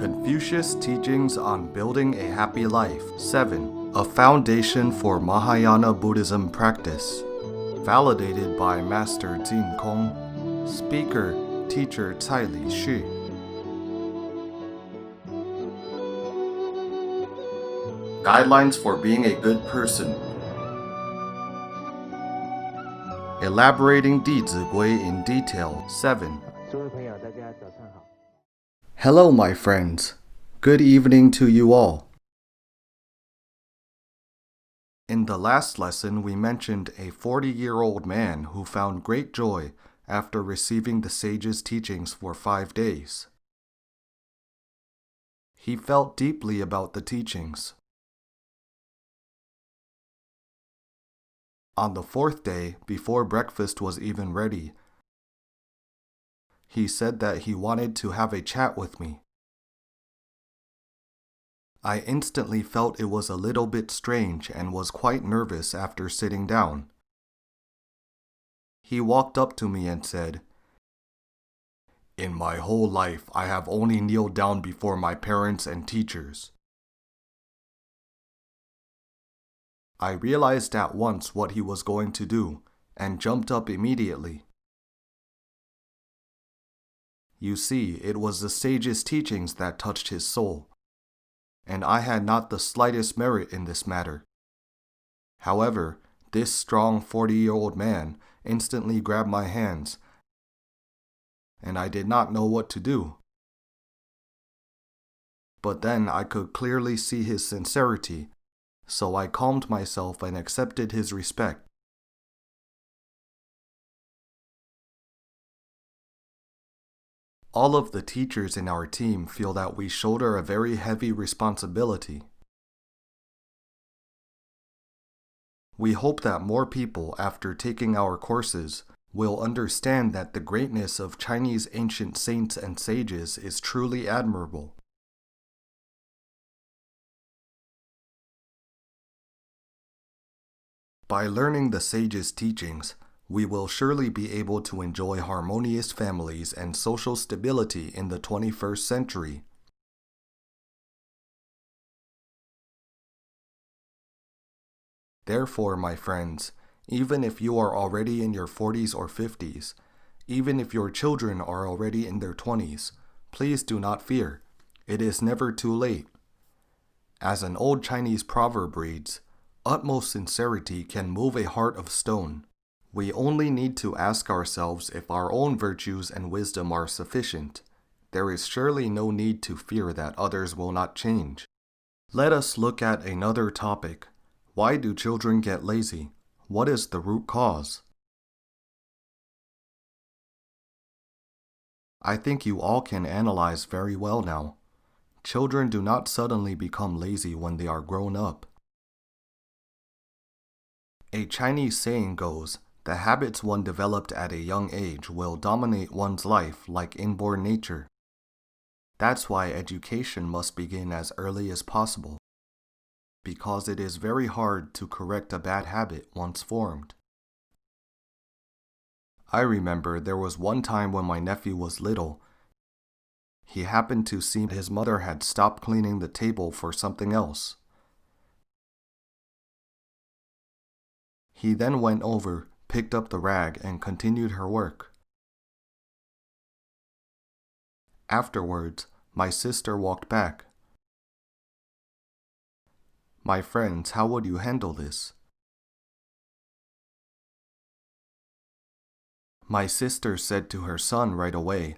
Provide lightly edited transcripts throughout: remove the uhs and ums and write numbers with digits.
Confucius' Teachings on Building a Happy Life. 7. A Foundation for Mahayana Buddhism Practice. Validated by Master Jin. Speaker, Teacher Tsai Lixu. Guidelines for being a good person. Elaborating Dizigui in detail. 7. Hello, my friends. Good evening to you all. In the last lesson, we mentioned a 40-year-old man who found great joy after receiving the sage's teachings for 5 days. He felt deeply about the teachings. On the 4th day, before breakfast was even ready, he said that he wanted to have a chat with me. I instantly felt it was a little bit strange and was quite nervous after sitting down. He walked up to me and said, "In my whole life, I have only kneeled down before my parents and teachers." I realized at once what he was going to do and jumped up immediately. You see, it was the sage's teachings that touched his soul, and I had not the slightest merit in this matter. However, this strong 40-year-old man instantly grabbed my hands, and I did not know what to do. But then I could clearly see his sincerity, so I calmed myself and accepted his respect. All of the teachers in our team feel that we shoulder a very heavy responsibility. We hope that more people, after taking our courses, will understand that the greatness of Chinese ancient saints and sages is truly admirable. By learning the sage's teachings, we will surely be able to enjoy harmonious families and social stability in the 21st century. Therefore, my friends, even if you are already in your 40s or 50s, even if your children are already in their 20s, please do not fear. It is never too late. As an old Chinese proverb reads, "Utmost sincerity can move a heart of stone." We only need to ask ourselves if our own virtues and wisdom are sufficient. There is surely no need to fear that others will not change. Let us look at another topic. Why do children get lazy? What is the root cause? I think you all can analyze very well now. Children do not suddenly become lazy when they are grown up. A Chinese saying goes, "The habits one developed at a young age will dominate one's life like inborn nature." That's why education must begin as early as possible, because it is very hard to correct a bad habit once formed. I remember there was one time when my nephew was little. He happened to see his mother had stopped cleaning the table for something else. He then went over, picked up the rag, and continued her work. Afterwards, my sister walked back. My friends, how would you handle this? My sister said to her son right away,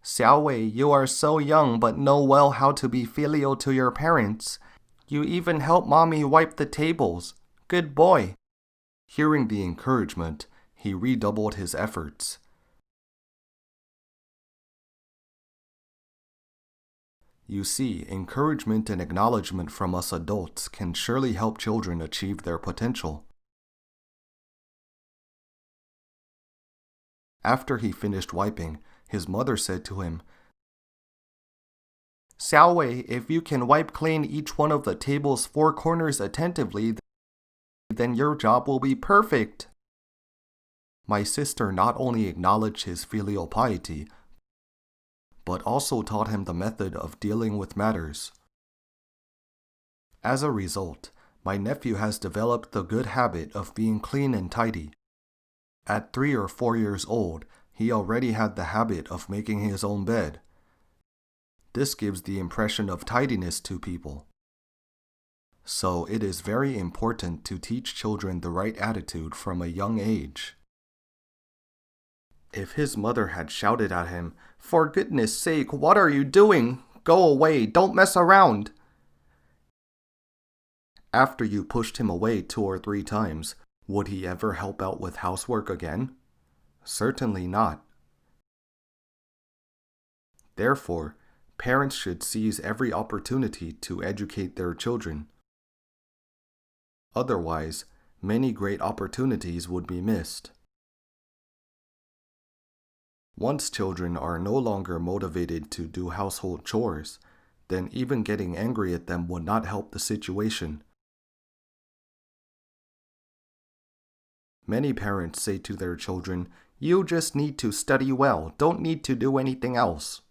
"Xiaowei, you are so young but know well how to be filial to your parents. You even help mommy wipe the tables. Good boy." Hearing the encouragement, he redoubled his efforts. You see, encouragement and acknowledgement from us adults can surely help children achieve their potential. After he finished wiping, his mother said to him, "Xiaowei, if you can wipe clean each one of the table's 4 corners attentively, then your job will be perfect." My sister not only acknowledged his filial piety, but also taught him the method of dealing with matters. As a result, my nephew has developed the good habit of being clean and tidy. At 3 or 4 years old, he already had the habit of making his own bed. This gives the impression of tidiness to people. So it is very important to teach children the right attitude from a young age. If his mother had shouted at him, "For goodness sake, what are you doing? Go away, don't mess around!" After you pushed him away 2 or 3 times, would he ever help out with housework again? Certainly not. Therefore, parents should seize every opportunity to educate their children. Otherwise, many great opportunities would be missed. Once children are no longer motivated to do household chores, then even getting angry at them would not help the situation. Many parents say to their children, "You just need to study well, don't need to do anything else."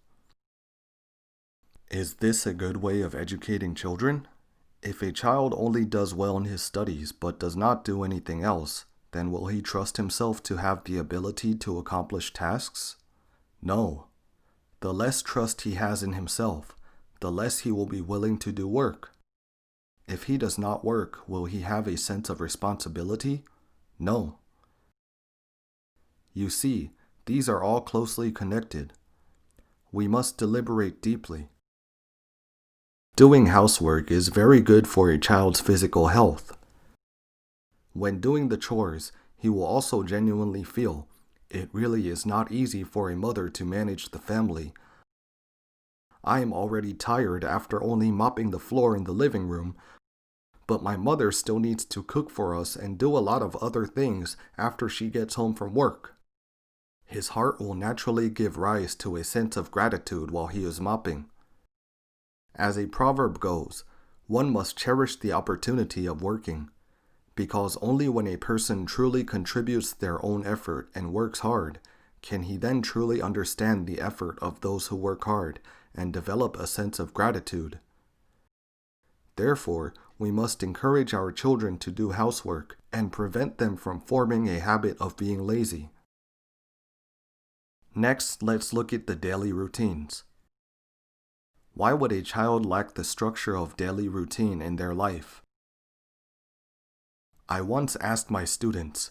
Is this a good way of educating children? If a child only does well in his studies but does not do anything else, then will he trust himself to have the ability to accomplish tasks? No. The less trust he has in himself, the less he will be willing to do work. If he does not work, will he have a sense of responsibility? No. You see, these are all closely connected. We must deliberate deeply. Doing housework is very good for a child's physical health. When doing the chores, he will also genuinely feel it really is not easy for a mother to manage the family. I am already tired after only mopping the floor in the living room, but my mother still needs to cook for us and do a lot of other things after she gets home from work. His heart will naturally give rise to a sense of gratitude while he is mopping. As a proverb goes, one must cherish the opportunity of working, because only when a person truly contributes their own effort and works hard, can he then truly understand the effort of those who work hard and develop a sense of gratitude. Therefore, we must encourage our children to do housework and prevent them from forming a habit of being lazy. Next, let's look at the daily routines. Why would a child lack the structure of daily routine in their life? I once asked my students,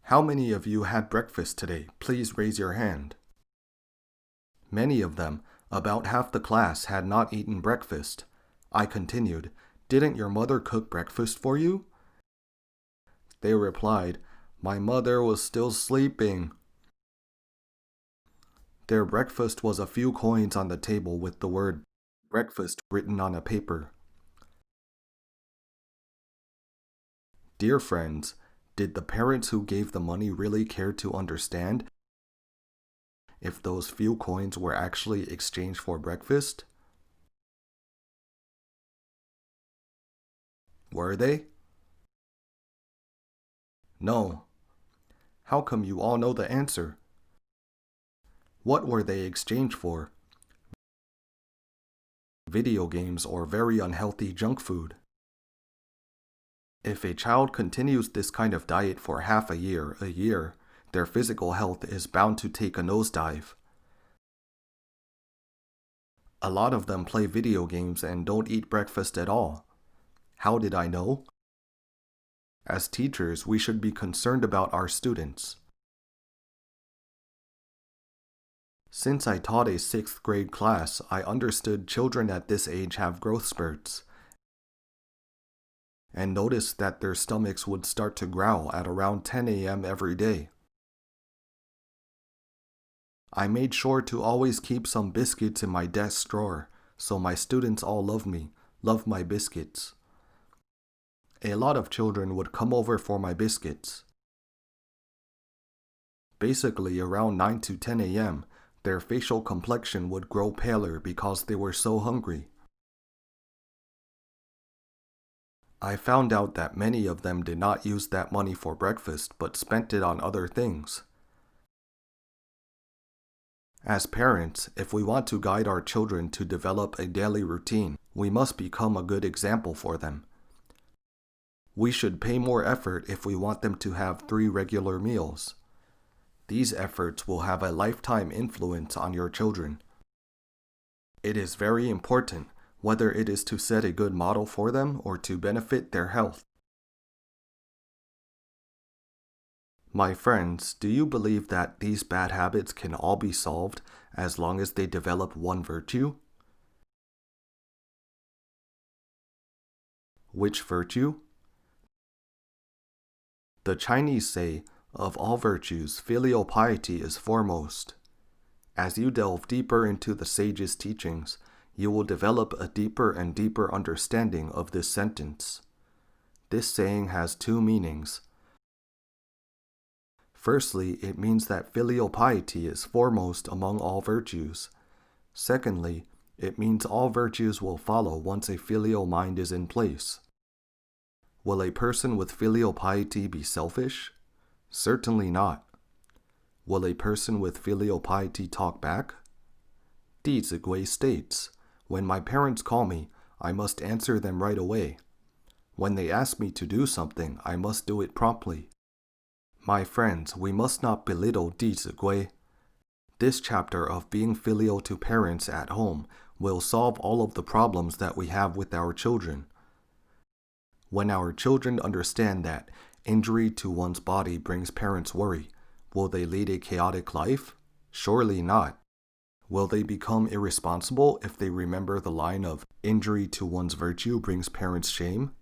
"How many of you had breakfast today? Please raise your hand." Many of them, about half the class, had not eaten breakfast. I continued, "Didn't your mother cook breakfast for you?" They replied, "My mother was still sleeping." Their breakfast was a few coins on the table with the word breakfast written on a paper. Dear friends, did the parents who gave the money really care to understand if those few coins were actually exchanged for breakfast? Were they? No. How come you all know the answer? What were they exchanged for? Video games or very unhealthy junk food. If a child continues this kind of diet for half a year, their physical health is bound to take a nosedive. A lot of them play video games and don't eat breakfast at all. How did I know? As teachers, we should be concerned about our students. Since I taught a 6th grade class, I understood children at this age have growth spurts, and noticed that their stomachs would start to growl at around 10 a.m. every day. I made sure to always keep some biscuits in my desk drawer, so my students all love me, love my biscuits. A lot of children would come over for my biscuits. Basically, around 9 to 10 a.m., their facial complexion would grow paler because they were so hungry. I found out that many of them did not use that money for breakfast, but spent it on other things. As parents, if we want to guide our children to develop a daily routine, we must become a good example for them. We should pay more effort if we want them to have 3 regular meals. These efforts will have a lifetime influence on your children. It is very important, whether it is to set a good model for them or to benefit their health. My friends, do you believe that these bad habits can all be solved as long as they develop one virtue? Which virtue? The Chinese say, of all virtues, filial piety is foremost. As you delve deeper into the sage's teachings, you will develop a deeper and deeper understanding of this sentence. This saying has 2 meanings. Firstly, it means that filial piety is foremost among all virtues. Secondly, it means all virtues will follow once a filial mind is in place. Will a person with filial piety be selfish? Certainly not. Will a person with filial piety talk back? Dizigui states, "When my parents call me, I must answer them right away. When they ask me to do something, I must do it promptly." My friends, we must not belittle Dizigui. This chapter of being filial to parents at home will solve all of the problems that we have with our children. When our children understand that injury to one's body brings parents worry, will they lead a chaotic life? Surely not. Will they become irresponsible if they remember the line of injury to one's virtue brings parents shame?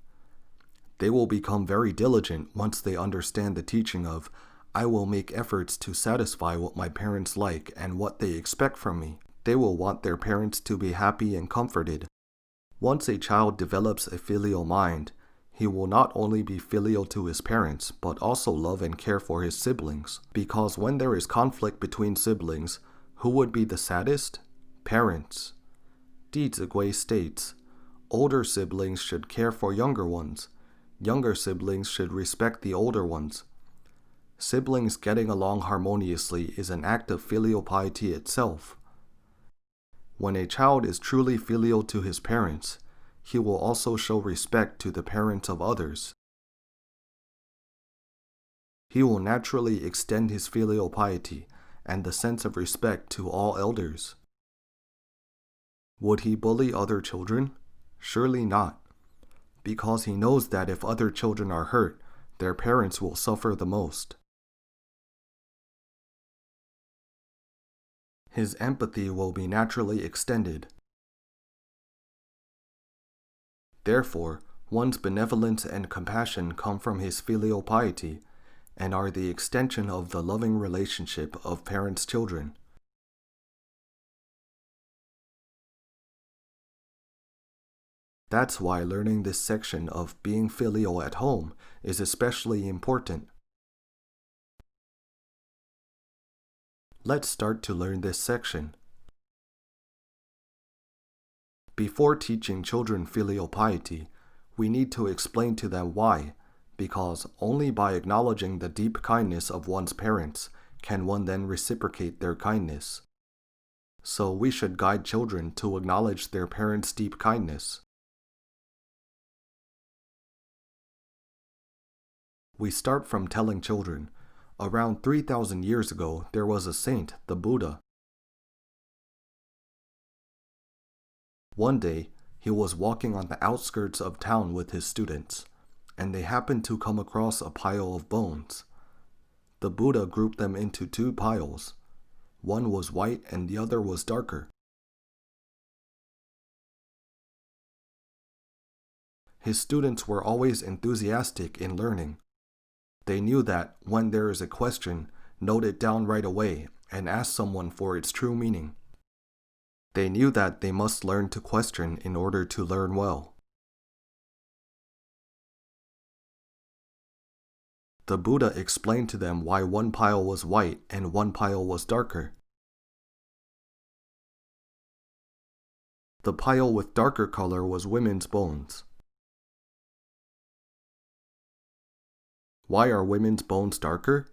They will become very diligent once they understand the teaching of, I will make efforts to satisfy what my parents like and what they expect from me. They will want their parents to be happy and comforted. Once a child develops a filial mind, he will not only be filial to his parents, but also love and care for his siblings. Because when there is conflict between siblings, who would be the saddest? Parents. Dizigui states, older siblings should care for younger ones. Younger siblings should respect the older ones. Siblings getting along harmoniously is an act of filial piety itself. When a child is truly filial to his parents, he will also show respect to the parents of others. He will naturally extend his filial piety and the sense of respect to all elders. Would he bully other children? Surely not, because he knows that if other children are hurt, their parents will suffer the most. His empathy will be naturally extended. Therefore, one's benevolence and compassion come from his filial piety and are the extension of the loving relationship of parents-children. That's why learning this section of being filial at home is especially important. Let's start to learn this section. Before teaching children filial piety, we need to explain to them why, because only by acknowledging the deep kindness of one's parents can one then reciprocate their kindness. So we should guide children to acknowledge their parents' deep kindness. We start from telling children, around 3,000 years ago there was a saint, the Buddha. One day, he was walking on the outskirts of town with his students, and they happened to come across a pile of bones. The Buddha grouped them into 2 piles. One was white and the other was darker. His students were always enthusiastic in learning. They knew that when there is a question, note it down right away and ask someone for its true meaning. They knew that they must learn to question in order to learn well. The Buddha explained to them why one pile was white and one pile was darker. The pile with darker color was women's bones. Why are women's bones darker?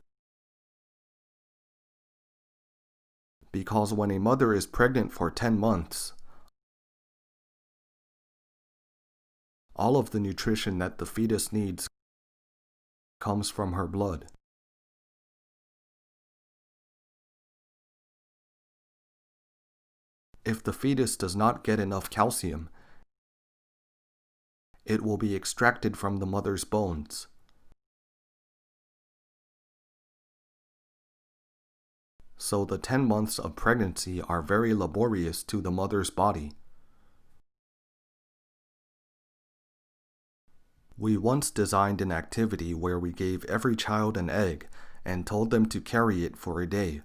because when a mother is pregnant for 10 months, all of the nutrition that the fetus needs comes from her blood. If the fetus does not get enough calcium, it will be extracted from the mother's bones. So the 10 months of pregnancy are very laborious to the mother's body. We once designed an activity where we gave every child an egg and told them to carry it for a day.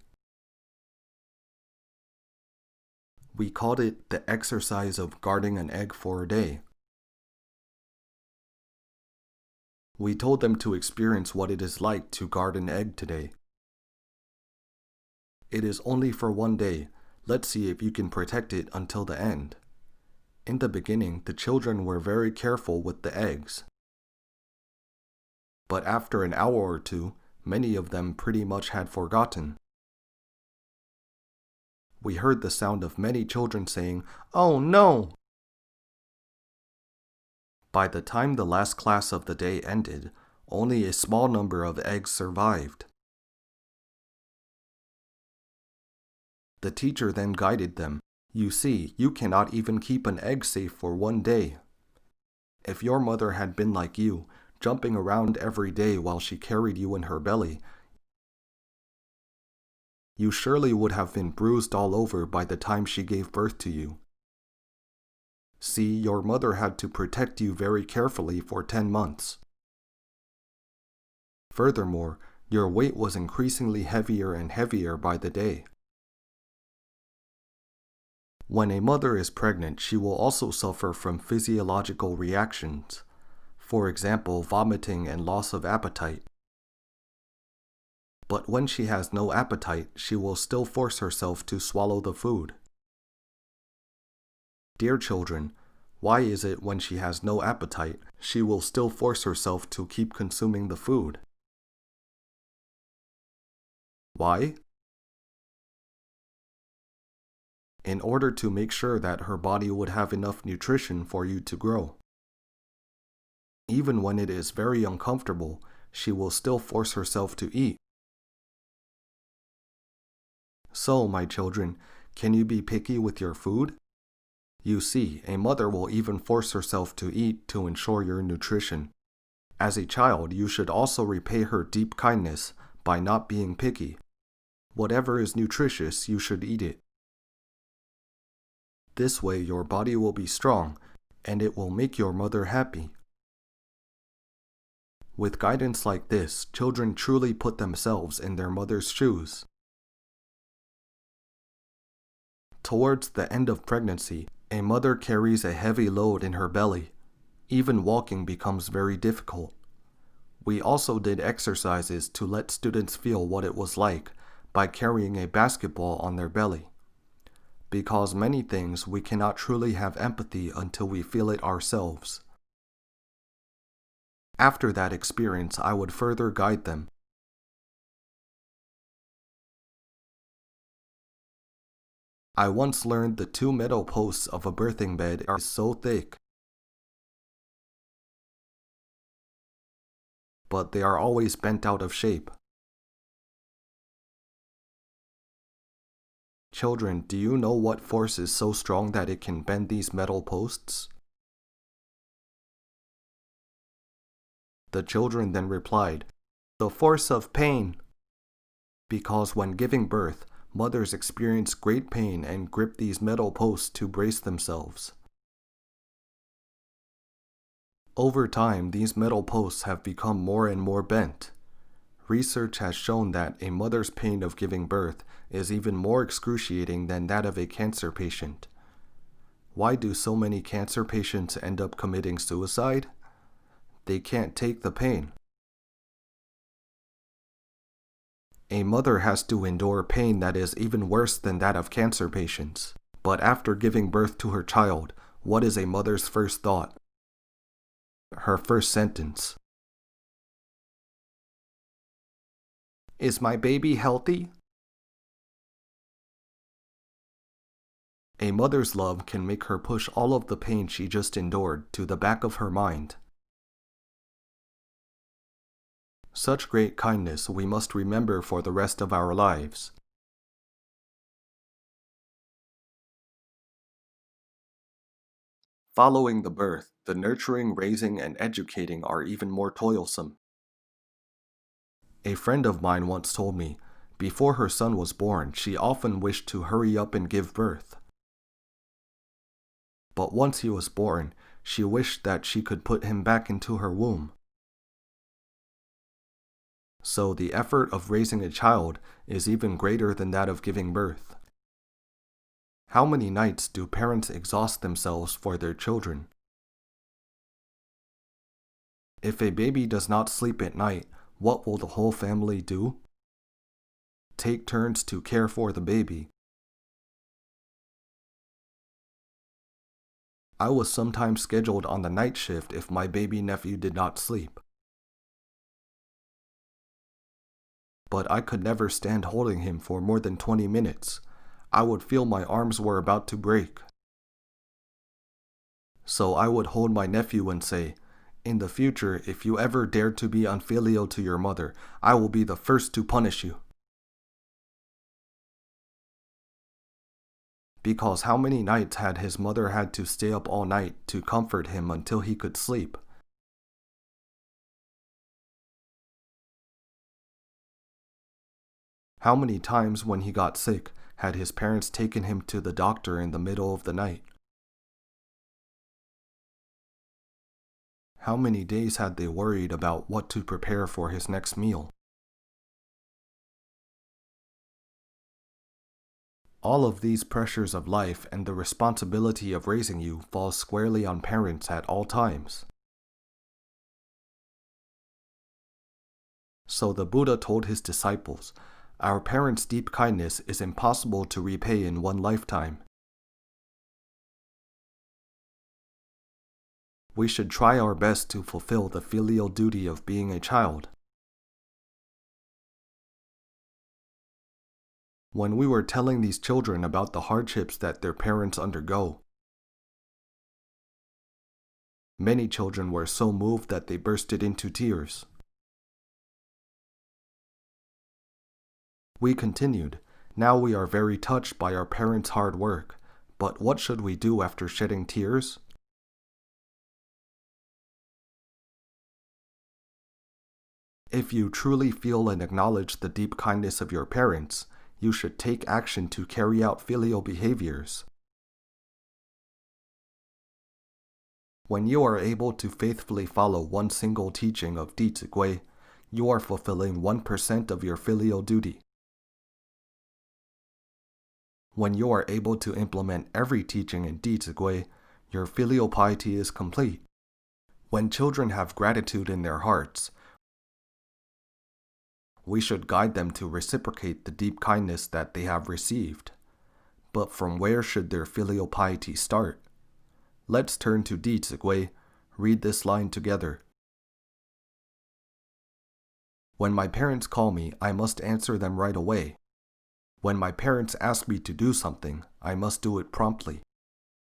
We called it the exercise of guarding an egg for a day. We told them to experience what it is like to guard an egg today. It is only for one day. Let's see if you can protect it until the end. In the beginning, the children were very careful with the eggs. But after an hour or two, many of them pretty much had forgotten. We heard the sound of many children saying, "Oh no!" By the time the last class of the day ended, only a small number of eggs survived. The teacher then guided them. You see, you cannot even keep an egg safe for one day. If your mother had been like you, jumping around every day while she carried you in her belly, you surely would have been bruised all over by the time she gave birth to you. See, your mother had to protect you very carefully for 10 months. Furthermore, your weight was increasingly heavier and heavier by the day. When a mother is pregnant, she will also suffer from physiological reactions. For example, vomiting and loss of appetite. But when she has no appetite, she will still force herself to swallow the food. Dear children, why is it when she has no appetite, she will still force herself to keep consuming the food? Why? In order to make sure that her body would have enough nutrition for you to grow. Even when it is very uncomfortable, she will still force herself to eat. So, my children, can you be picky with your food? You see, a mother will even force herself to eat to ensure your nutrition. As a child, you should also repay her deep kindness by not being picky. Whatever is nutritious, you should eat it. This way, your body will be strong, and it will make your mother happy. With guidance like this, children truly put themselves in their mother's shoes. Towards the end of pregnancy, a mother carries a heavy load in her belly. Even walking becomes very difficult. We also did exercises to let students feel what it was like by carrying a basketball on their belly. Because many things we cannot truly have empathy until we feel it ourselves. After that experience, I would further guide them. I once learned the 2 metal posts of a birthing bed are so thick, but they are always bent out of shape. Children, do you know what force is so strong that it can bend these metal posts? The children then replied, "The force of pain." Because when giving birth, mothers experience great pain and grip these metal posts to brace themselves. Over time, these metal posts have become more and more bent. Research has shown that a mother's pain of giving birth is even more excruciating than that of a cancer patient. Why do so many cancer patients end up committing suicide? They can't take the pain. A mother has to endure pain that is even worse than that of cancer patients. But after giving birth to her child, what is a mother's first thought? Her first sentence. Is my baby healthy? A mother's love can make her push all of the pain she just endured to the back of her mind. Such great kindness we must remember for the rest of our lives. Following the birth, the nurturing, raising, and educating are even more toilsome. A friend of mine once told me, before her son was born, she often wished to hurry up and give birth. But once he was born, she wished that she could put him back into her womb. So the effort of raising a child is even greater than that of giving birth. How many nights do parents exhaust themselves for their children? If a baby does not sleep at night, what will the whole family do? Take turns to care for the baby. I was sometimes scheduled on the night shift if my baby nephew did not sleep. But I could never stand holding him for more than 20 minutes. I would feel my arms were about to break. So I would hold my nephew and say, "In the future, if you ever dare to be unfilial to your mother, I will be the first to punish you." Because how many nights had his mother had to stay up all night to comfort him until he could sleep? How many times when he got sick had his parents taken him to the doctor in the middle of the night? How many days had they worried about what to prepare for his next meal? All of these pressures of life and the responsibility of raising you falls squarely on parents at all times. So the Buddha told his disciples, our parents' deep kindness is impossible to repay in one lifetime. We should try our best to fulfill the filial duty of being a child. When we were telling these children about the hardships that their parents undergo, many children were so moved that they bursted into tears. We continued, "Now we are very touched by our parents' hard work, but what should we do after shedding tears?" If you truly feel and acknowledge the deep kindness of your parents, you should take action to carry out filial behaviors. When you are able to faithfully follow one single teaching of Dizigui, you are fulfilling 1% of your filial duty. When you are able to implement every teaching in Dizigui, your filial piety is complete. When children have gratitude in their hearts, we should guide them to reciprocate the deep kindness that they have received. But from where should their filial piety start? Let's turn to Dizigui. Read this line together. When my parents call me, I must answer them right away. When my parents ask me to do something, I must do it promptly.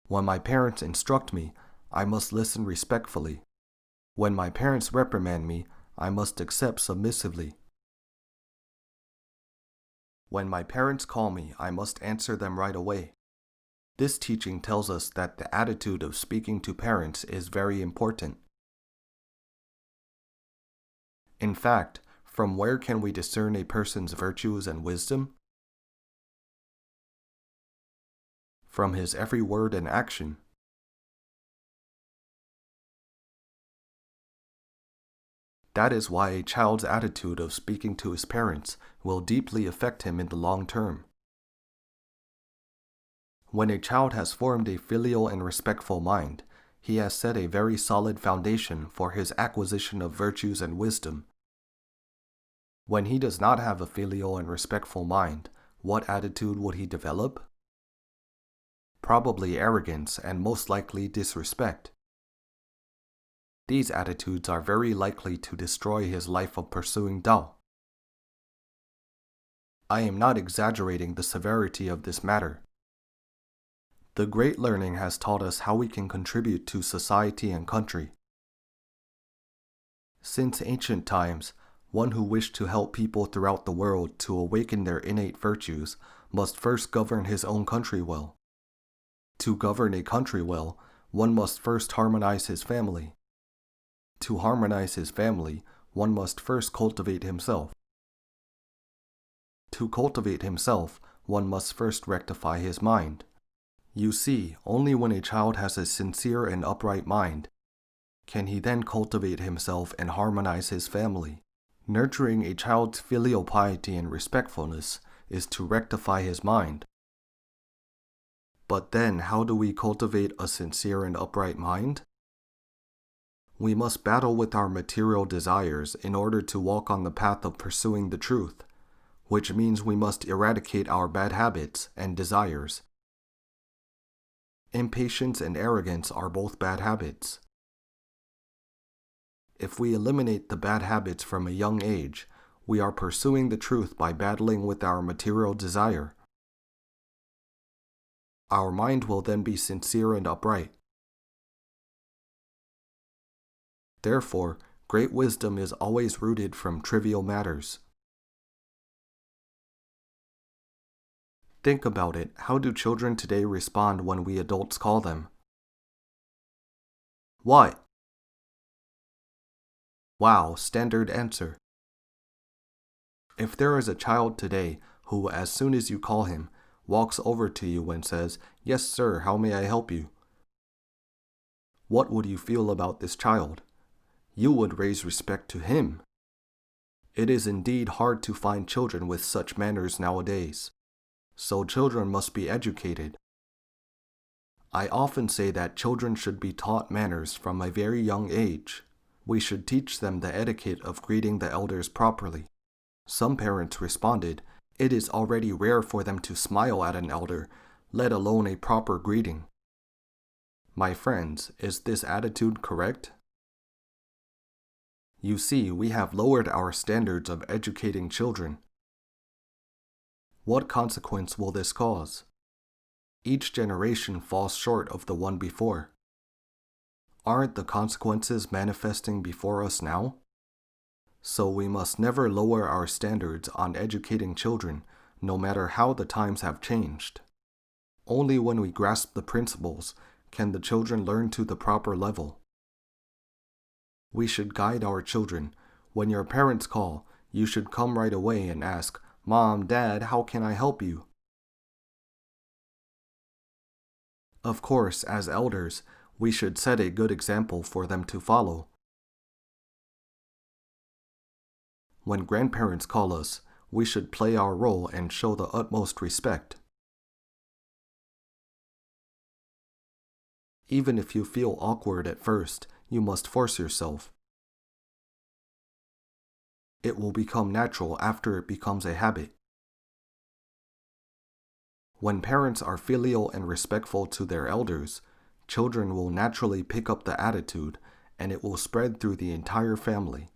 When my parents instruct me, I must listen respectfully. When my parents reprimand me, I must accept submissively. When my parents call me, I must answer them right away. This teaching tells us that the attitude of speaking to parents is very important. In fact, from where can we discern a person's virtues and wisdom? From his every word and action. That is why a child's attitude of speaking to his parents will deeply affect him in the long term. When a child has formed a filial and respectful mind, he has set a very solid foundation for his acquisition of virtues and wisdom. When he does not have a filial and respectful mind, what attitude would he develop? Probably arrogance and most likely disrespect. These attitudes are very likely to destroy his life of pursuing Tao. I am not exaggerating the severity of this matter. The great learning has taught us how we can contribute to society and country. Since ancient times, one who wished to help people throughout the world to awaken their innate virtues must first govern his own country well. To govern a country well, one must first harmonize his family. To harmonize his family, one must first cultivate himself. To cultivate himself, one must first rectify his mind. You see, only when a child has a sincere and upright mind can he then cultivate himself and harmonize his family. Nurturing a child's filial piety and respectfulness is to rectify his mind. But then, how do we cultivate a sincere and upright mind? We must battle with our material desires in order to walk on the path of pursuing the truth, which means we must eradicate our bad habits and desires. Impatience and arrogance are both bad habits. If we eliminate the bad habits from a young age, we are pursuing the truth by battling with our material desire. Our mind will then be sincere and upright. Therefore, great wisdom is always rooted from trivial matters. Think about it. How do children today respond when we adults call them? What? Wow, standard answer. If there is a child today who, as soon as you call him, walks over to you and says, "Yes, sir, how may I help you?" What would you feel about this child? You would raise respect to him. It is indeed hard to find children with such manners nowadays. So children must be educated. I often say that children should be taught manners from a very young age. We should teach them the etiquette of greeting the elders properly. Some parents responded, "It is already rare for them to smile at an elder, let alone a proper greeting." My friends, is this attitude correct? You see, we have lowered our standards of educating children. What consequence will this cause? Each generation falls short of the one before. Aren't the consequences manifesting before us now? So we must never lower our standards on educating children, no matter how the times have changed. Only when we grasp the principles can the children learn to the proper level. We should guide our children. When your parents call, you should come right away and ask, "Mom, Dad, how can I help you?" Of course, as elders, we should set a good example for them to follow. When grandparents call us, we should play our role and show the utmost respect. Even if you feel awkward at first, you must force yourself. It will become natural after it becomes a habit. When parents are filial and respectful to their elders, children will naturally pick up the attitude, and it will spread through the entire family.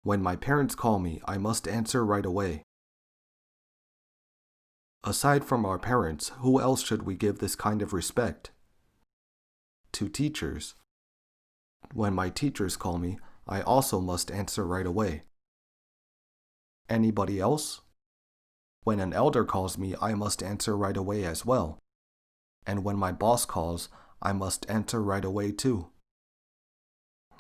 When my parents call me, I must answer right away. Aside from our parents, who else should we give this kind of respect? To teachers. When my teachers call me, I also must answer right away. Anybody else? When an elder calls me, I must answer right away as well. And when my boss calls, I must answer right away too.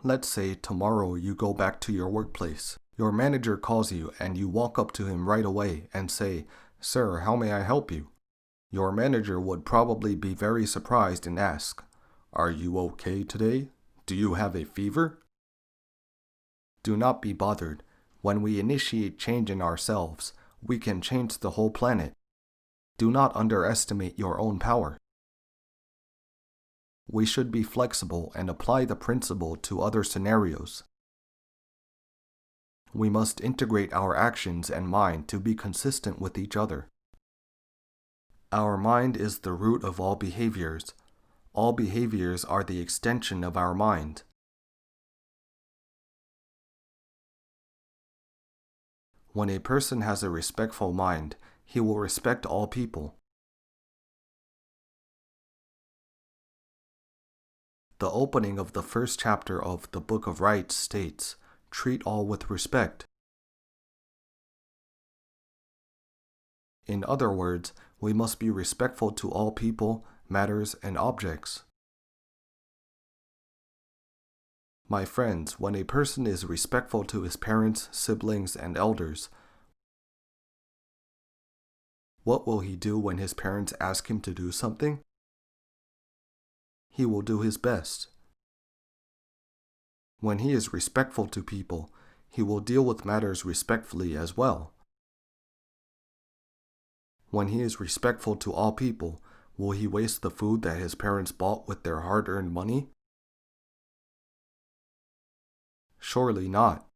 Let's say tomorrow you go back to your workplace. Your manager calls you and you walk up to him right away and say, "Sir, how may I help you?" Your manager would probably be very surprised and ask, "Are you okay today? Do you have a fever?" Do not be bothered. When we initiate change in ourselves, we can change the whole planet. Do not underestimate your own power. We should be flexible and apply the principle to other scenarios. We must integrate our actions and mind to be consistent with each other. Our mind is the root of all behaviors. All behaviors are the extension of our mind. When a person has a respectful mind, He will respect all people. The opening of the first chapter of the Book of Rites states, "Treat all with respect." In other words, we must be respectful to all people, matters, and objects. My friends, when a person is respectful to his parents, siblings, and elders, what will he do when his parents ask him to do something? He will do his best. When he is respectful to people, he will deal with matters respectfully as well. When he is respectful to all people, will he waste the food that his parents bought with their hard-earned money? Surely not.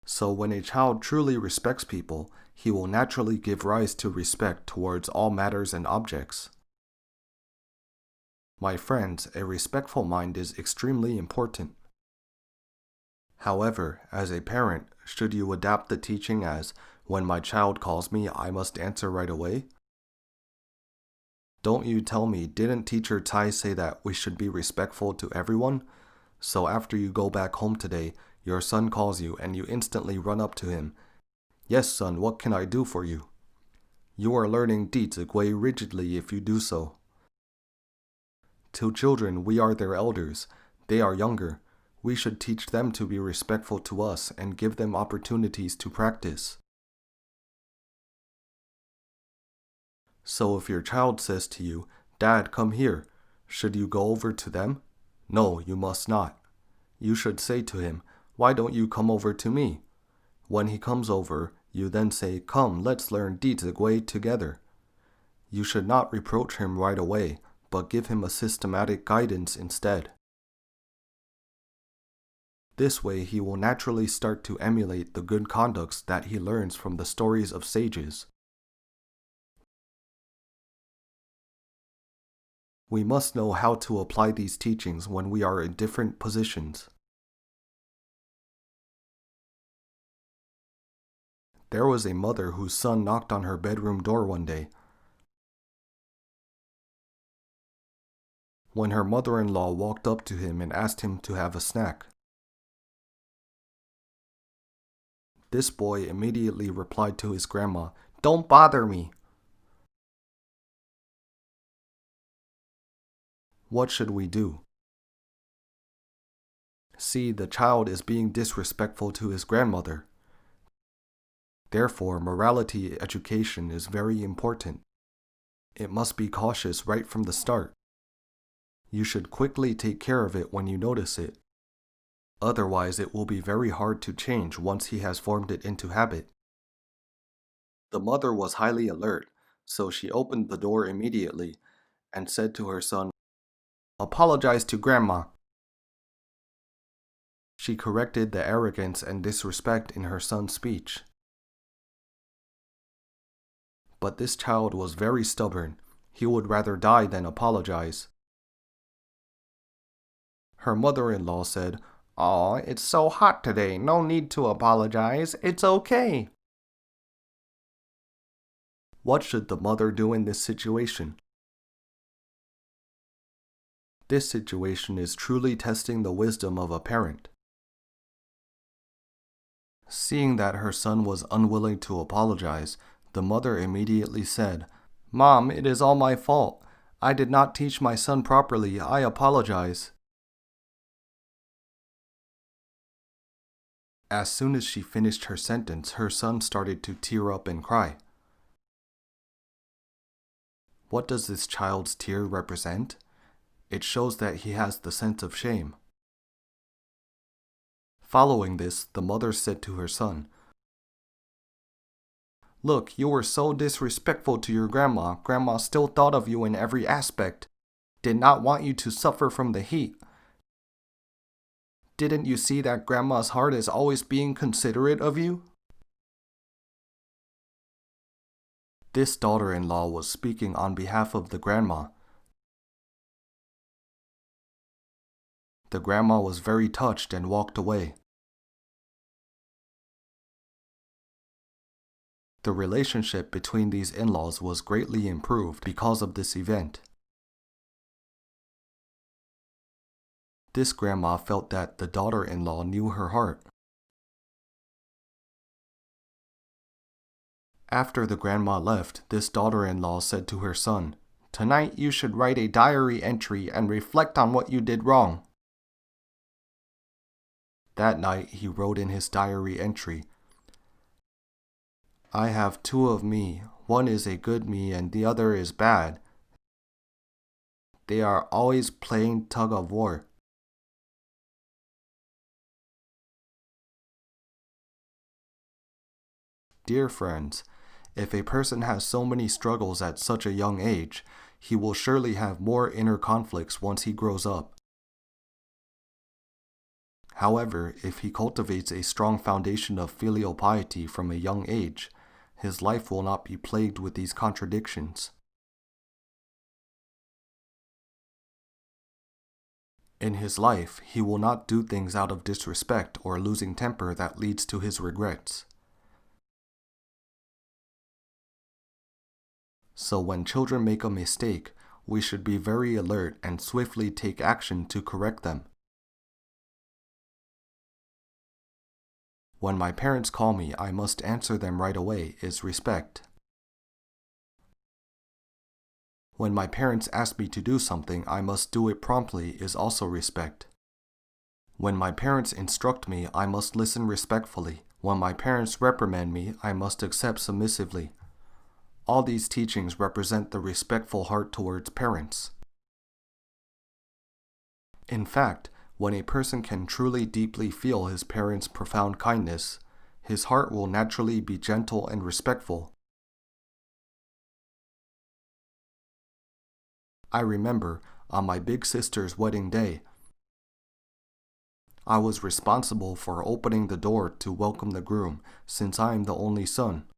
So when a child truly respects people, he will naturally give rise to respect towards all matters and objects. My friends, a respectful mind is extremely important. However, as a parent, should you adapt the teaching as, when my child calls me, I must answer right away? Don't you tell me, didn't Teacher Tsai say that we should be respectful to everyone? So after you go back home today, your son calls you and you instantly run up to him. Yes, son, what can I do for you? You are learning Dizigui rigidly if you do so. To children, we are their elders. They are younger. We should teach them to be respectful to us and give them opportunities to practice. So if your child says to you, "Dad, come here," should you go over to them? No, you must not. You should say to him, "Why don't you come over to me?" When he comes over, you then say, "Come, let's learn Dizigui together." You should not reproach him right away, but give him a systematic guidance instead. This way he will naturally start to emulate the good conducts that he learns from the stories of sages. We must know how to apply these teachings when we are in different positions. There was a mother whose son knocked on her bedroom door one day. When her mother-in-law walked up to him and asked him to have a snack, this boy immediately replied to his grandma, "Don't bother me." What should we do? See, the child is being disrespectful to his grandmother. Therefore, morality education is very important. It must be cautious right from the start. You should quickly take care of it when you notice it. Otherwise, it will be very hard to change once he has formed it into habit. The mother was highly alert, so she opened the door immediately and said to her son, "Apologize to Grandma." She corrected the arrogance and disrespect in her son's speech. But this child was very stubborn. He would rather die than apologize. Her mother-in-law said, "Aw, it's so hot today. No need to apologize. It's okay." What should the mother do in this situation? This situation is truly testing the wisdom of a parent. Seeing that her son was unwilling to apologize, the mother immediately said, "Mom, it is all my fault. I did not teach my son properly. I apologize." As soon as she finished her sentence, her son started to tear up and cry. What does this child's tear represent? It shows that he has the sense of shame. Following this, the mother said to her son, "Look, you were so disrespectful to your grandma. Grandma still thought of you in every aspect. Did not want you to suffer from the heat. Didn't you see that Grandma's heart is always being considerate of you?" This daughter-in-law was speaking on behalf of the grandma. The grandma was very touched and walked away. The relationship between these in-laws was greatly improved because of this event. This grandma felt that the daughter-in-law knew her heart. After the grandma left, this daughter-in-law said to her son, "Tonight you should write a diary entry and reflect on what you did wrong." That night he wrote in his diary entry, "I have two of me. One is a good me and the other is bad. They are always playing tug of war." Dear friends, if a person has so many struggles at such a young age, he will surely have more inner conflicts once he grows up. However, if he cultivates a strong foundation of filial piety from a young age, his life will not be plagued with these contradictions. In his life, he will not do things out of disrespect or losing temper that leads to his regrets. So when children make a mistake, we should be very alert and swiftly take action to correct them. When my parents call me, I must answer them right away is respect. When my parents ask me to do something, I must do it promptly is also respect. When my parents instruct me, I must listen respectfully. When my parents reprimand me, I must accept submissively. All these teachings represent the respectful heart towards parents. In fact, when a person can truly deeply feel his parents' profound kindness, his heart will naturally be gentle and respectful. I remember, on my big sister's wedding day, I was responsible for opening the door to welcome the groom, since I am the only son.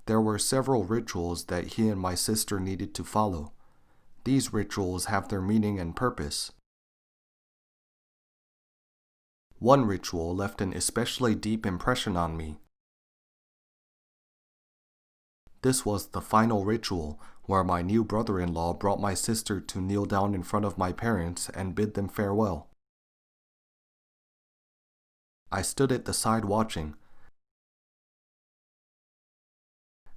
There were several rituals that he and my sister needed to follow. These rituals have their meaning and purpose. One ritual left an especially deep impression on me. This was the final ritual, where my new brother-in-law brought my sister to kneel down in front of my parents and bid them farewell. I stood at the side watching.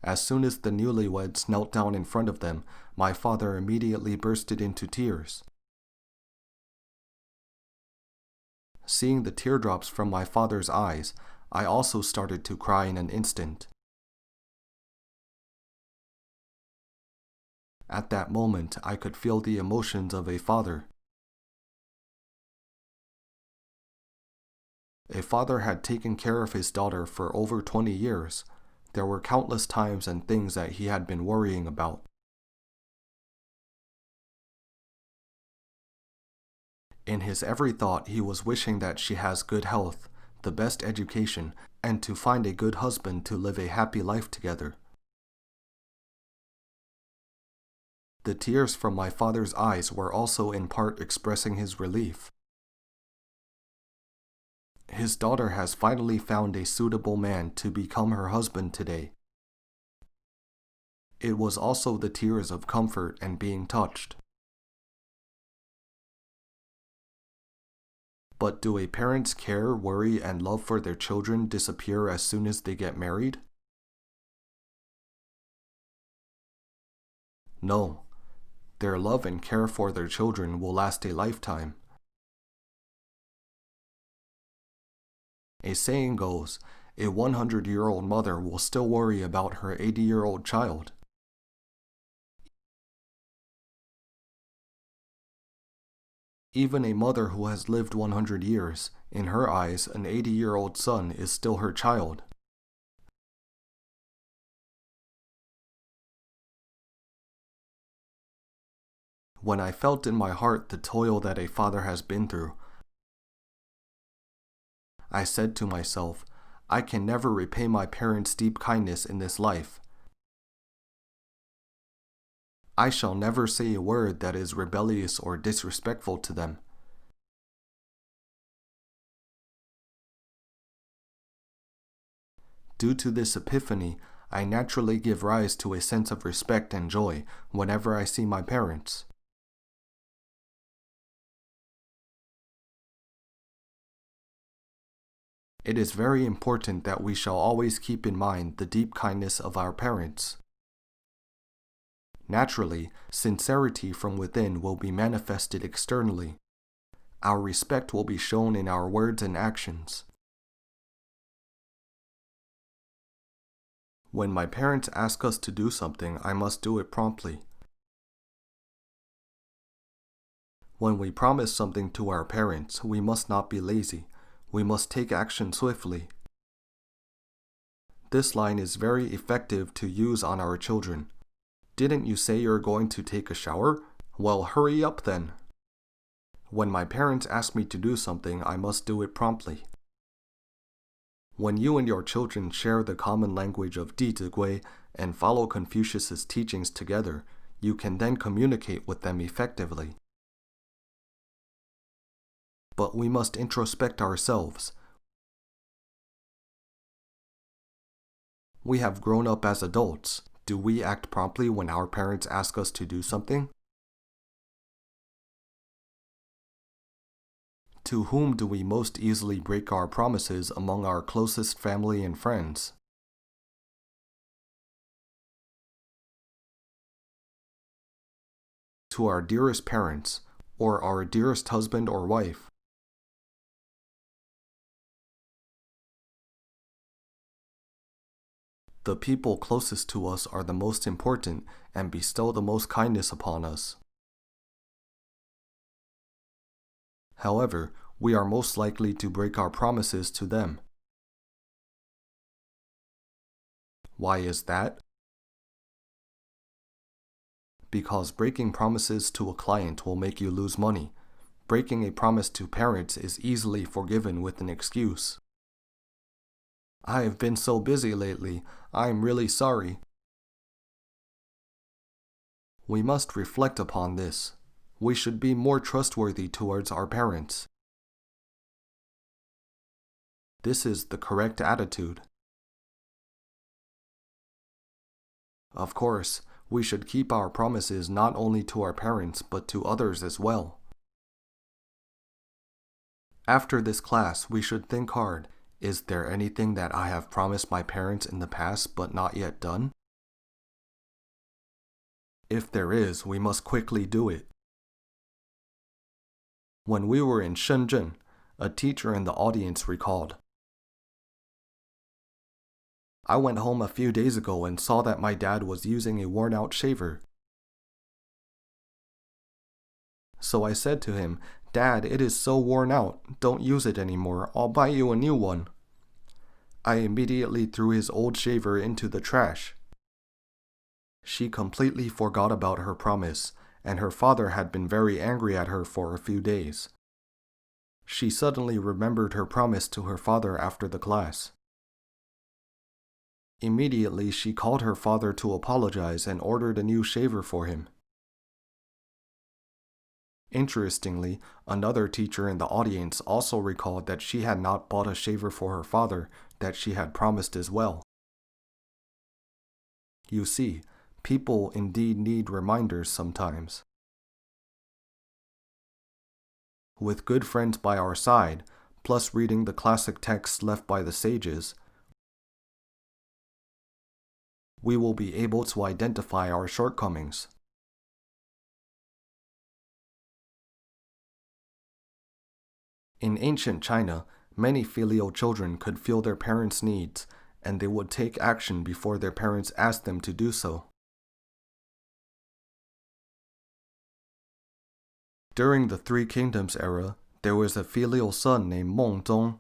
As soon as the newlyweds knelt down in front of them, my father immediately bursted into tears. Seeing the teardrops from my father's eyes, I also started to cry in an instant. At that moment, I could feel the emotions of a father. A father had taken care of his daughter for over 20 years. There were countless times and things that he had been worrying about. In his every thought, he was wishing that she has good health, the best education, and to find a good husband to live a happy life together. The tears from my father's eyes were also in part expressing his relief. His daughter has finally found a suitable man to become her husband today. It was also the tears of comfort and being touched. But do a parent's care, worry, and love for their children disappear as soon as they get married? No. Their love and care for their children will last a lifetime. A saying goes, a 100-year-old mother will still worry about her 80-year-old child. Even a mother who has lived 100 years, in her eyes, an 80-year-old son is still her child. When I felt in my heart the toil that a father has been through, I said to myself, I can never repay my parents' deep kindness in this life. I shall never say a word that is rebellious or disrespectful to them. Due to this epiphany, I naturally give rise to a sense of respect and joy whenever I see my parents. It is very important that we shall always keep in mind the deep kindness of our parents. Naturally, sincerity from within will be manifested externally. Our respect will be shown in our words and actions. When my parents ask us to do something, I must do it promptly. When we promise something to our parents, we must not be lazy. We must take action swiftly. This line is very effective to use on our children. Didn't you say you're going to take a shower? Well, hurry up then. When my parents ask me to do something, I must do it promptly. When you and your children share the common language of Dizigui and follow Confucius's teachings together, you can then communicate with them effectively. But we must introspect ourselves. We have grown up as adults. Do we act promptly when our parents ask us to do something? To whom do we most easily break our promises among our closest family and friends? To our dearest parents, or our dearest husband or wife. The people closest to us are the most important and bestow the most kindness upon us. However, we are most likely to break our promises to them. Why is that? Because breaking promises to a client will make you lose money. Breaking a promise to parents is easily forgiven with an excuse. I have been so busy lately. I'm really sorry. We must reflect upon this. We should be more trustworthy towards our parents. This is the correct attitude. Of course, we should keep our promises not only to our parents but to others as well. After this class, we should think hard. Is there anything that I have promised my parents in the past but not yet done? If there is, we must quickly do it. When we were in Shenzhen, a teacher in the audience recalled, I went home a few days ago and saw that my dad was using a worn-out shaver. So I said to him, Dad, it is so worn out. Don't use it anymore. I'll buy you a new one. I immediately threw his old shaver into the trash. She completely forgot about her promise, and her father had been very angry at her for a few days. She suddenly remembered her promise to her father after the class. Immediately, she called her father to apologize and ordered a new shaver for him. Interestingly, another teacher in the audience also recalled that she had not bought a shaver for her father that she had promised as well. You see, people indeed need reminders sometimes. With good friends by our side, plus reading the classic texts left by the sages, we will be able to identify our shortcomings. In ancient China, many filial children could feel their parents' needs, and they would take action before their parents asked them to do so. During the Three Kingdoms era, there was a filial son named Meng Zong.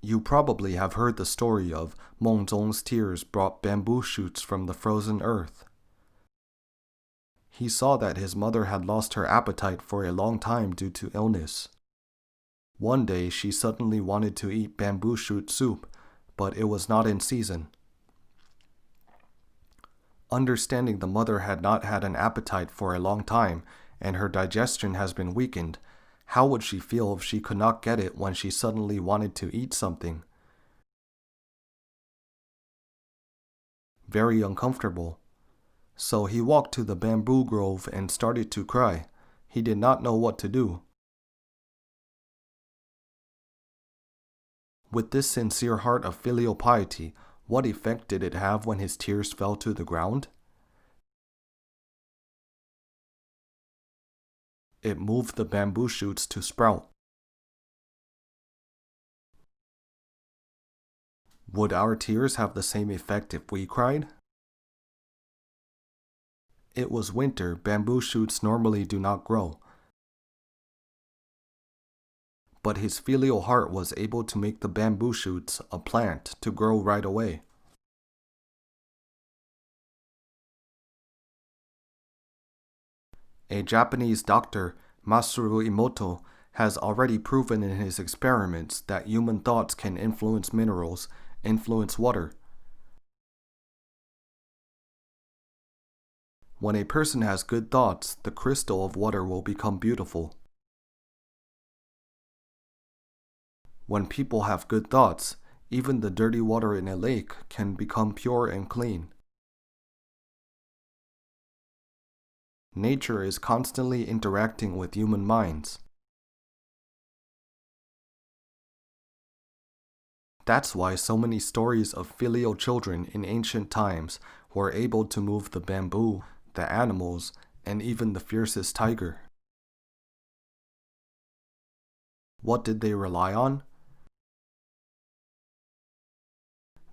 You probably have heard the story of Meng Zong's tears brought bamboo shoots from the frozen earth. He saw that his mother had lost her appetite for a long time due to illness. One day she suddenly wanted to eat bamboo shoot soup, but it was not in season. Understanding the mother had not had an appetite for a long time and her digestion has been weakened, How would she feel if she could not get it when she suddenly wanted to eat something? Very uncomfortable. So he walked to the bamboo grove and started to cry. He did not know what to do. With this sincere heart of filial piety, what effect did it have when his tears fell to the ground? It moved the bamboo shoots to sprout. Would our tears have the same effect if we cried? It was winter. Bamboo shoots normally do not grow. But his filial heart was able to make the bamboo shoots, a plant, to grow right away. A Japanese doctor, Masaru Emoto, has already proven in his experiments that human thoughts can influence minerals, influence water. When a person has good thoughts, the crystal of water will become beautiful. When people have good thoughts, even the dirty water in a lake can become pure and clean. Nature is constantly interacting with human minds. That's why so many stories of filial children in ancient times were able to move the bamboo, the animals, and even the fiercest tiger. What did they rely on?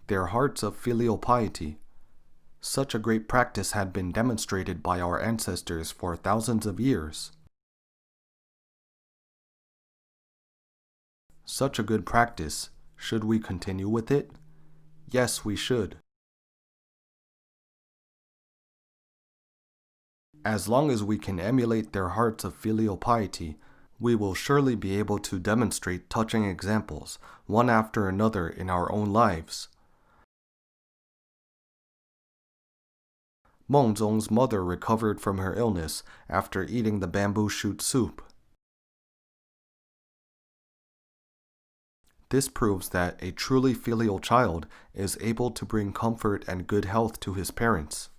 Their hearts of filial piety. Such a great practice had been demonstrated by our ancestors for thousands of years. Such a good practice, should we continue with it? Yes, we should. As long as we can emulate their hearts of filial piety, we will surely be able to demonstrate touching examples, one after another, in our own lives. Meng Zong's mother recovered from her illness after eating the bamboo shoot soup. This proves that a truly filial child is able to bring comfort and good health to his parents.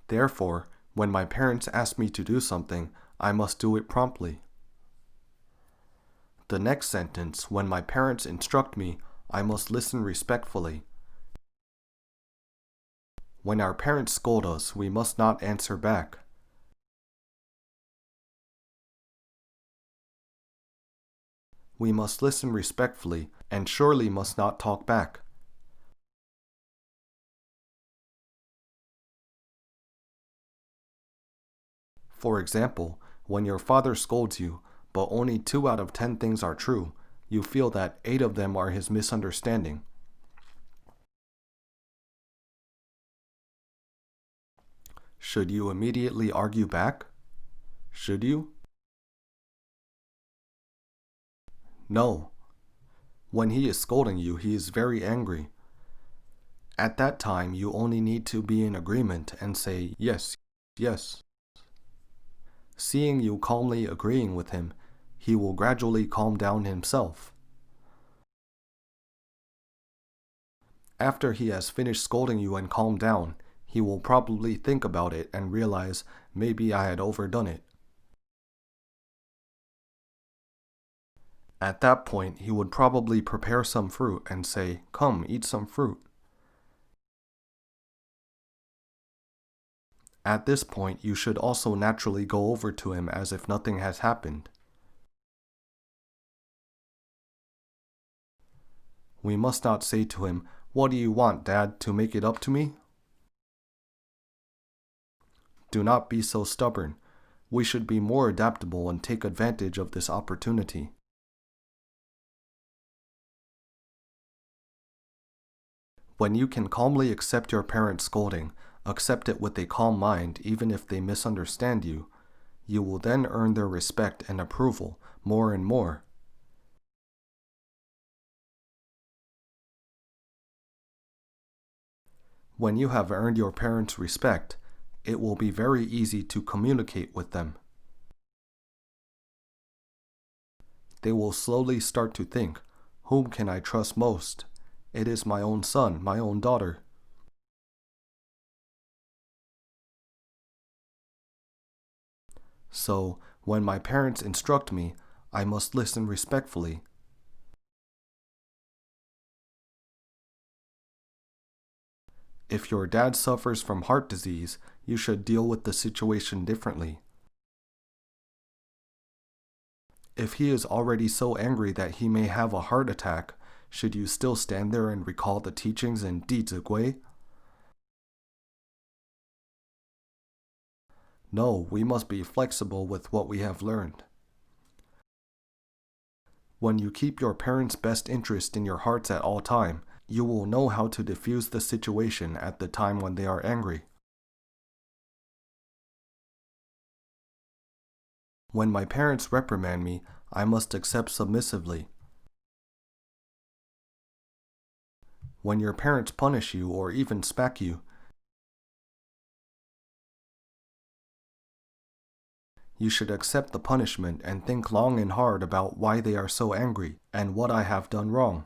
Therefore, when my parents ask me to do something, I must do it promptly. The next sentence, when my parents instruct me, I must listen respectfully. When our parents scold us, we must not answer back. We must listen respectfully and surely must not talk back. For example, when your father scolds you, but only 2 out of 10 things are true, you feel that 8 of them are his misunderstanding. Should you immediately argue back? Should you? No. When he is scolding you, he is very angry. At that time, you only need to be in agreement and say, yes, yes. Seeing you calmly agreeing with him, he will gradually calm down himself. After he has finished scolding you and calmed down, he will probably think about it and realize maybe I had overdone it. At that point, he would probably prepare some fruit and say, "Come, eat some fruit." At this point, you should also naturally go over to him as if nothing has happened. We must not say to him, "What do you want, Dad, to make it up to me?" Do not be so stubborn. We should be more adaptable and take advantage of this opportunity. When you can calmly accept your parents' scolding, accept it with a calm mind even if they misunderstand you, you will then earn their respect and approval more and more. When you have earned your parents' respect, It will be very easy to communicate with them. They will slowly start to think, whom can I trust most? It is my own son, my own daughter. So, when my parents instruct me, I must listen respectfully. If your dad suffers from heart disease, you should deal with the situation differently. If he is already so angry that he may have a heart attack, should you still stand there and recall the teachings in Dizigui? No, we must be flexible with what we have learned. When you keep your parents' best interest in your hearts at all time, you will know how to diffuse the situation at the time when they are angry. When my parents reprimand me, I must accept submissively. When your parents punish you or even smack you, you should accept the punishment and think long and hard about why they are so angry and what I have done wrong.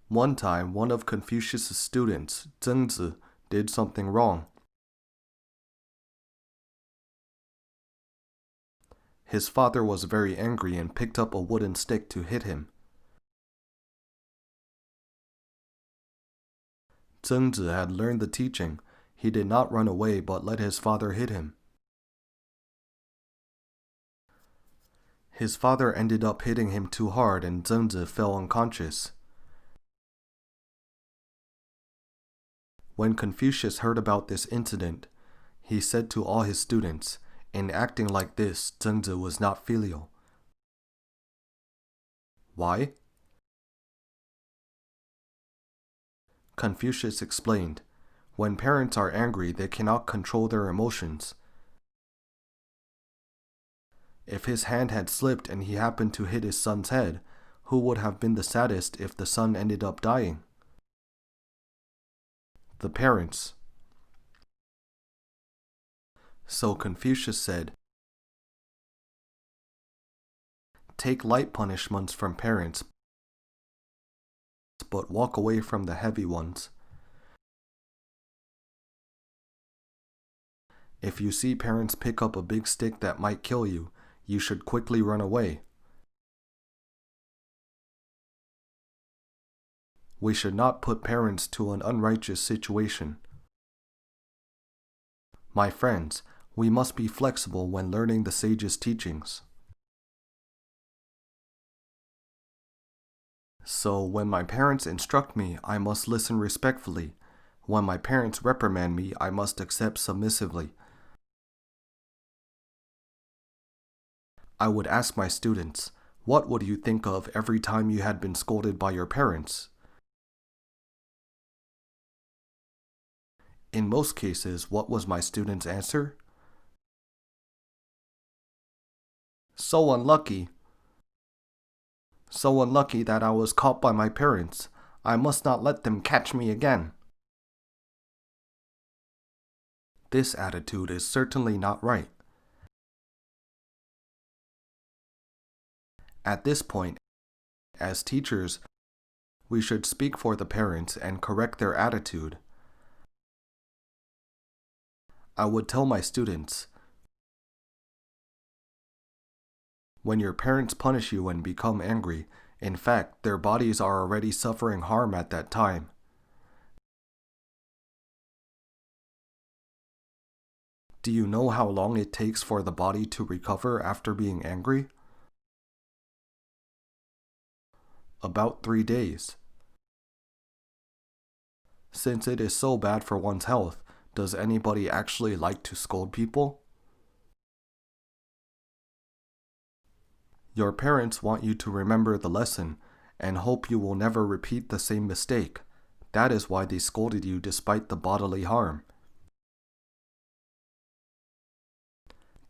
One time, one of Confucius' students, Zengzi, did something wrong. His father was very angry and picked up a wooden stick to hit him. Zengzi had learned the teaching. He did not run away but let his father hit him. His father ended up hitting him too hard and Zengzi fell unconscious. When Confucius heard about this incident, he said to all his students, in acting like this, Zengzi was not filial. Why? Confucius explained, when parents are angry, they cannot control their emotions. If his hand had slipped and he happened to hit his son's head, who would have been the saddest if the son ended up dying? The parents. So Confucius said, take light punishments from parents, but walk away from the heavy ones. If you see parents pick up a big stick that might kill you, you should quickly run away. We should not put parents to an unrighteous situation. My friends, we must be flexible when learning the sage's teachings. So, when my parents instruct me, I must listen respectfully. When my parents reprimand me, I must accept submissively. I would ask my students, what would you think of every time you had been scolded by your parents? In most cases, what was my students' answer? So unlucky. So unlucky that I was caught by my parents. I must not let them catch me again. This attitude is certainly not right. At this point, as teachers, we should speak for the parents and correct their attitude. I would tell my students, when your parents punish you and become angry, in fact, their bodies are already suffering harm at that time. Do you know how long it takes for the body to recover after being angry? About 3 days. Since it is so bad for one's health, does anybody actually like to scold people? Your parents want you to remember the lesson and hope you will never repeat the same mistake. That is why they scolded you despite the bodily harm.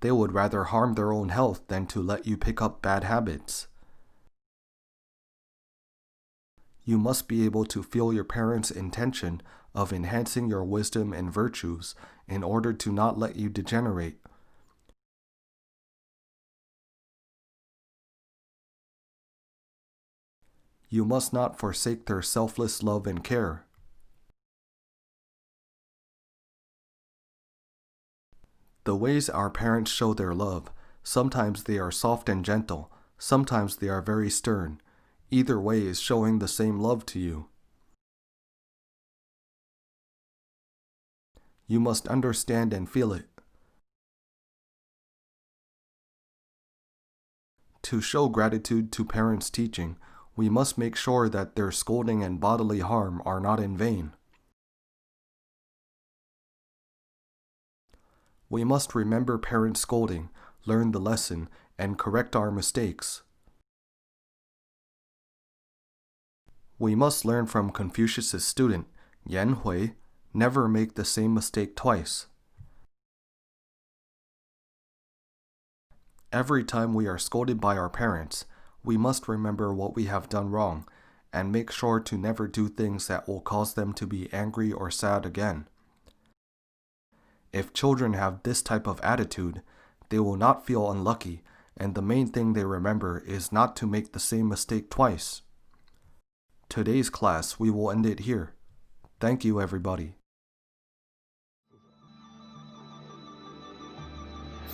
They would rather harm their own health than to let you pick up bad habits. You must be able to feel your parents' intention of enhancing your wisdom and virtues in order to not let you degenerate. You must not forsake their selfless love and care. The ways our parents show their love, sometimes they are soft and gentle, sometimes they are very stern. Either way is showing the same love to you. You must understand and feel it. To show gratitude to parents' teaching, we must make sure that their scolding and bodily harm are not in vain. We must remember parents' scolding, learn the lesson, and correct our mistakes. We must learn from Confucius' student, Yan Hui, never make the same mistake twice. Every time we are scolded by our parents, we must remember what we have done wrong, and make sure to never do things that will cause them to be angry or sad again. If children have this type of attitude, they will not feel unlucky, and the main thing they remember is not to make the same mistake twice. Today's class, we will end it here. Thank you, everybody.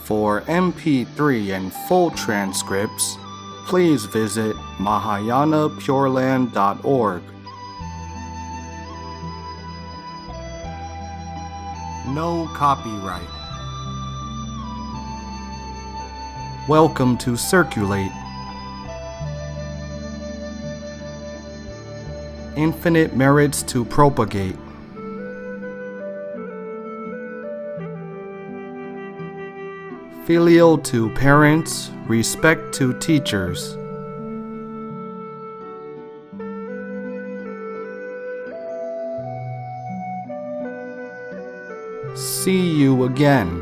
For MP3 and full transcripts, please visit mahayanapureland.org. No copyright. Welcome to Circulate. Infinite merits to propagate. Filial to parents, respect to teachers. See you again.